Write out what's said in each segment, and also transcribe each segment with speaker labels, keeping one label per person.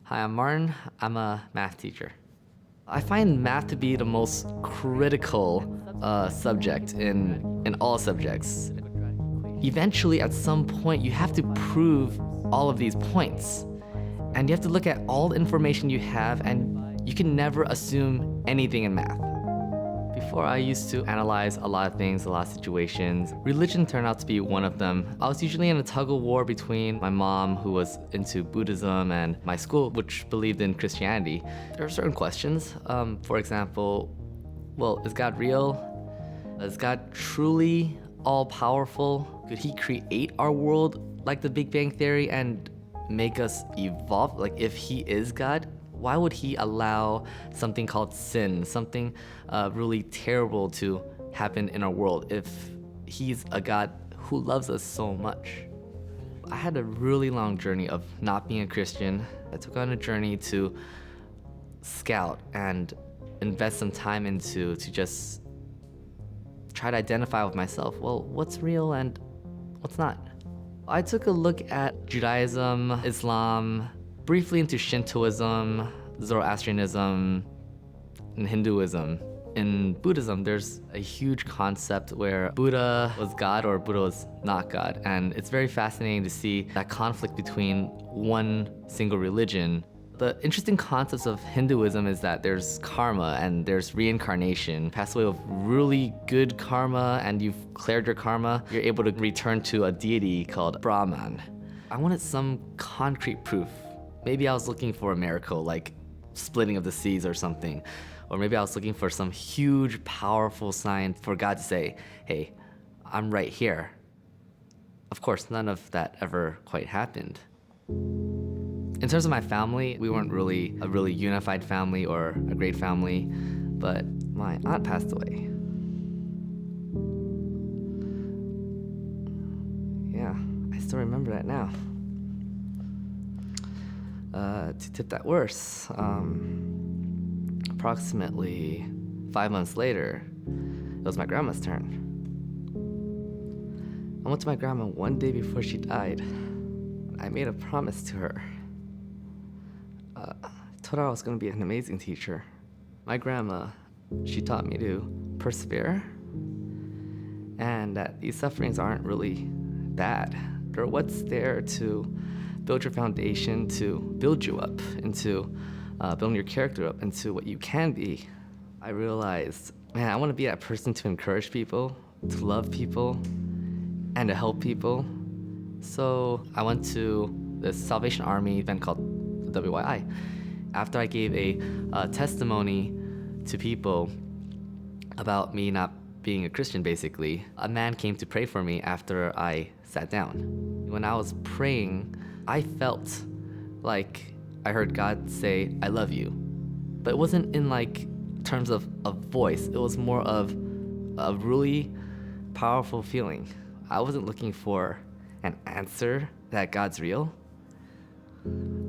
Speaker 1: Hi, I'm Martin. I'm a math teacher. I find math to be the most critical subject in all subjects. Eventually, at some point, you have to prove all of these points. And you have to look at all the information you have, and you can never assume anything in math. Before, I used to analyze a lot of things, a lot of situations. Religion turned out to be one of them. I was usually in a tug-of-war between my mom, who was into Buddhism, and my school, which believed in Christianity. There are certain questions. For example, well, is God real? Is God truly all-powerful? Could he create our world like the Big Bang Theory and make us evolve? Like, if he is God, why would he allow something called sin, something really terrible to happen in our world if he's a God who loves us so much? I had a really long journey of not being a Christian. I took on a journey to scout and invest some time into to just try to identify with myself. Well, what's real and what's not? I took a look at Judaism, Islam, briefly into Shintoism, Zoroastrianism, and Hinduism. In Buddhism, there's a huge concept where Buddha was God or Buddha was not God. And it's very fascinating to see that conflict between one single religion. The interesting concepts of Hinduism is that there's karma and there's reincarnation. Pass away with really good karma and you've cleared your karma, you're able to return to a deity called Brahman. I wanted some concrete proof. Maybe I was looking for a miracle, like splitting of the seas or something. Or maybe I was looking for some huge, powerful sign for God to say, hey, I'm right here. Of course, none of that ever quite happened. In terms of my family, we weren't really a really unified family or a great family, but my aunt passed away. Yeah, I still remember that now. To tip that worse, approximately 5 months later, it was my grandma's turn. I went to my grandma one day before she died. I made a promise to her. I told her I was going to be an amazing teacher. My grandma, she taught me to persevere and that these sufferings aren't really bad. They're what's there to build your foundation, to build you up into building your character up into what you can be. I realized, man, I want to be that person to encourage people, to love people, and to help people. So I went to the Salvation Army event called WYI. After I gave a testimony to people about me not being a Christian, basically, a man came to pray for me after I sat down. When I was praying, I felt like I heard God say, I love you. But it wasn't in like terms of a voice. It was more of a really powerful feeling. I wasn't looking for an answer that God's real.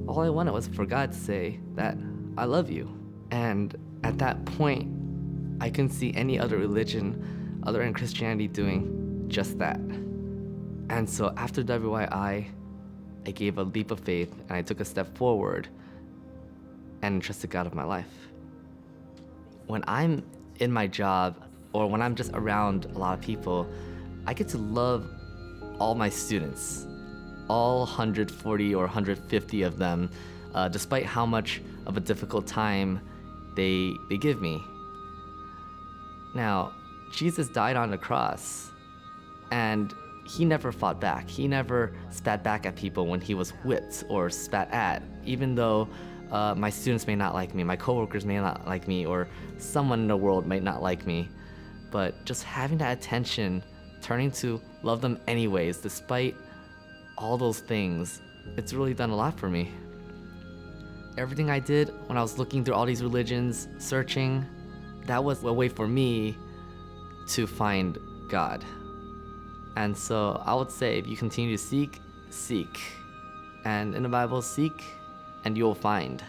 Speaker 1: All I wanted was for God to say that I love you. And at that point, I couldn't see any other religion other than Christianity doing just that. And so after WYI, I gave a leap of faith and I took a step forward and entrusted God with my life. When I'm in my job or when I'm just around a lot of people, I get to love all my students, all 140 or 150 of them, despite how much of a difficult time they give me. Now, Jesus died on the cross and he never fought back. He never spat back at people when he was whipped or spat at, even though my students may not like me, my coworkers may not like me, or someone in the world might not like me. But just having that attention, turning to love them anyways, despite all those things, it's really done a lot for me. Everything I did when I was looking through all these religions, searching, that was a way for me to find God. And so I would say if you continue to seek, seek. And in the Bible, seek and you will find.